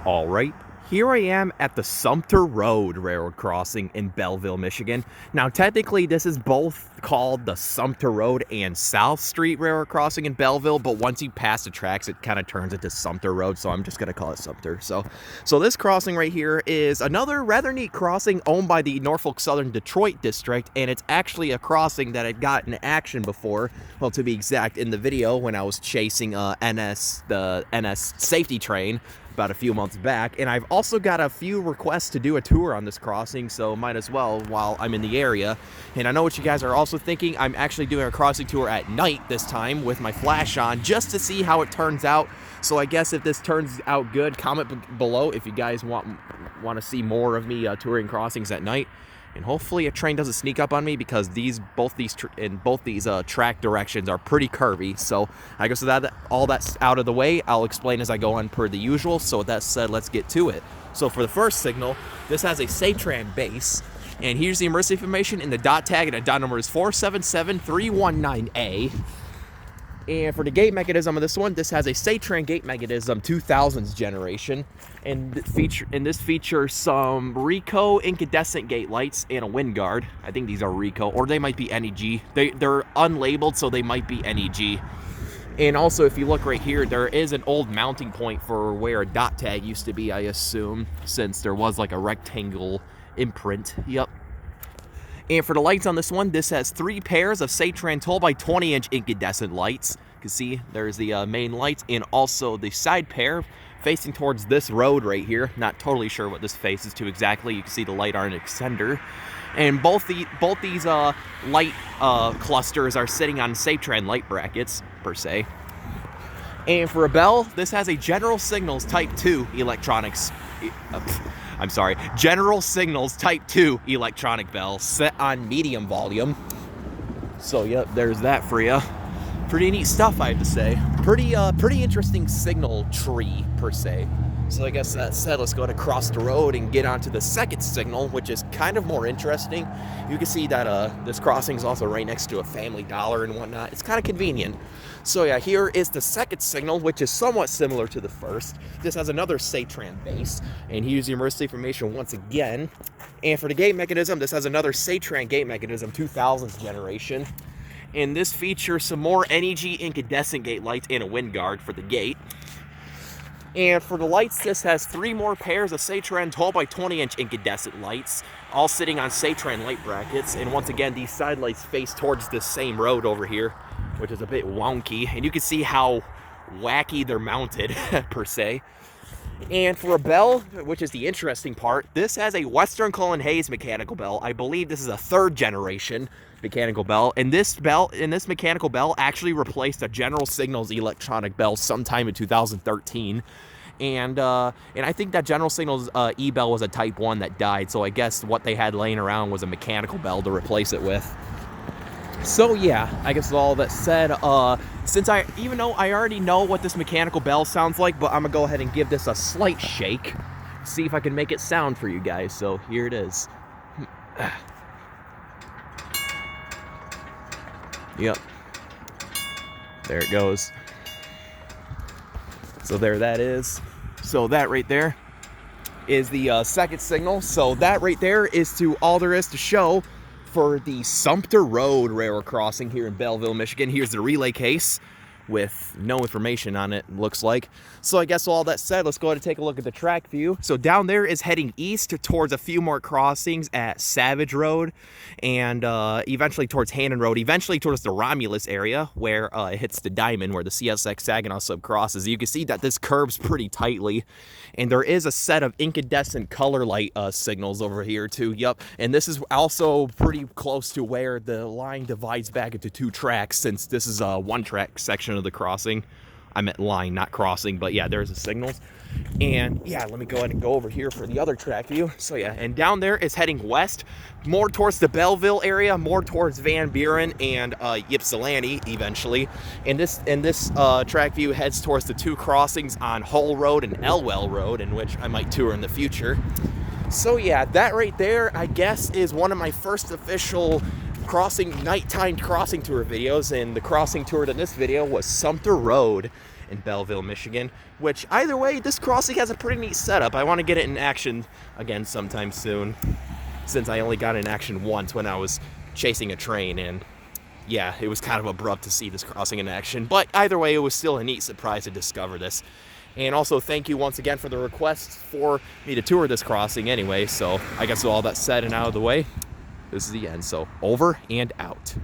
All right, here I am at the Sumpter Road Railroad Crossing in Belleville, Michigan. Now, technically, this is both called the Sumpter Road and South Street Railroad Crossing in Belleville, but once you pass the tracks, it kind of turns into Sumpter Road, so I'm just going to call it Sumpter. So this crossing right here is another rather neat crossing owned by the Norfolk Southern Detroit District, and it's actually a crossing that had got in action before, well, to be exact, in the video when I was chasing the NS safety train about a few months back. And I've also got a few requests to do a tour on this crossing, so might as well while I'm in the area. And I know what you guys are also thinking. I'm actually doing a crossing tour at night this time with my flash on just to see how it turns out. So I guess if this turns out good, comment below if you guys want to see more of me touring crossings at night. And hopefully a train doesn't sneak up on me, because both these track directions are pretty curvy. So I guess that all that's out of the way, I'll explain as I go on per the usual. So with that said, let's get to it. So for the first signal, this has a Satran base, and here's the emergency information in the dot tag, and the dot number is 477319A. And for the gate mechanism of this one, this has a Satran gate mechanism 2000s generation, and this features some Rico incandescent gate lights and a wind guard. I think these are Rico, or they might be NEG. They're unlabeled, so they might be NEG. And also, if you look right here, there is an old mounting point for where a dot tag used to be, I assume, since there was like a rectangle imprint. Yep. And for the lights on this one, this has 3 pairs of Satran 12x20-inch incandescent lights. You can see there's the main lights, and also the side pair facing towards this road right here. Not totally sure what this faces to exactly. You can see the light arm extender. And both these light clusters are sitting on Satran light brackets, per se. And for a bell, this has a General Signals Type 2 electronics... General Signals Type 2 electronic bell set on medium volume. So, yep, there's that for you. Pretty neat stuff, I have to say. Pretty interesting signal tree, per se. So I guess that said, let's go across the road and get onto the second signal, which is kind of more interesting. You can see that this crossing is also right next to a Family Dollar and whatnot. It's kind of convenient. So yeah, here is the second signal, which is somewhat similar to the first. This has another Satran base, and here's the emergency information once again. And for the gate mechanism, this has another Satran gate mechanism 2000s generation. And this features some more NEG incandescent gate lights and a wind guard for the gate. And for the lights, this has 3 more pairs of Satran 12x20-inch incandescent lights, all sitting on Satran light brackets. And once again, these side lights face towards this same road over here, which is a bit wonky. And you can see how wacky they're mounted, per se. And for a bell, which is the interesting part, this has a Western Cullen Hayes mechanical bell. I believe this is a 3rd generation mechanical bell. And this mechanical bell actually replaced a General Signals electronic bell sometime in 2013. And I think that General Signals e-bell was a Type 1 that died. So I guess what they had laying around was a mechanical bell to replace it with. So yeah, I guess with all that said, even though I already know what this mechanical bell sounds like, but I'm gonna go ahead and give this a slight shake, see if I can make it sound for you guys. So here it is. Yep. There it goes. So there that is. So that right there is the second signal. So that right there is all there is to show for the Sumpter Road Railroad Crossing here in Belleville, Michigan. Here's the relay case with no information on it, looks like. So I guess with all that said, let's go ahead and take a look at the track view. So down there is heading east towards a few more crossings at Savage Road, and eventually towards Hannon Road, eventually towards the Romulus area where it hits the Diamond, where the CSX Saginaw sub crosses. You can see that this curves pretty tightly, and there is a set of incandescent color light signals over here too. Yep, and this is also pretty close to where the line divides back into 2 tracks, since this is a 1-track section of the crossing. I meant line, not crossing, but yeah, there's the signals. And yeah, let me go ahead and go over here for the other track view. So yeah, and down there is heading west, more towards the Belleville area, more towards Van Buren and Ypsilanti eventually. And this track view heads towards the 2 crossings on Hull Road and Elwell Road, in which I might tour in the future. So yeah, that right there, I guess, is one of my first official nighttime crossing tour videos, and the crossing tour in this video was Sumpter Road in Belleville, Michigan, which either way, this crossing has a pretty neat setup. I want to get it in action again sometime soon, since I only got it in action once when I was chasing a train, and yeah, it was kind of abrupt to see this crossing in action. But either way, it was still a neat surprise to discover this. And also, thank you once again for the request for me to tour this crossing anyway. So I guess with all that said and out of the way, this is the end. So over and out.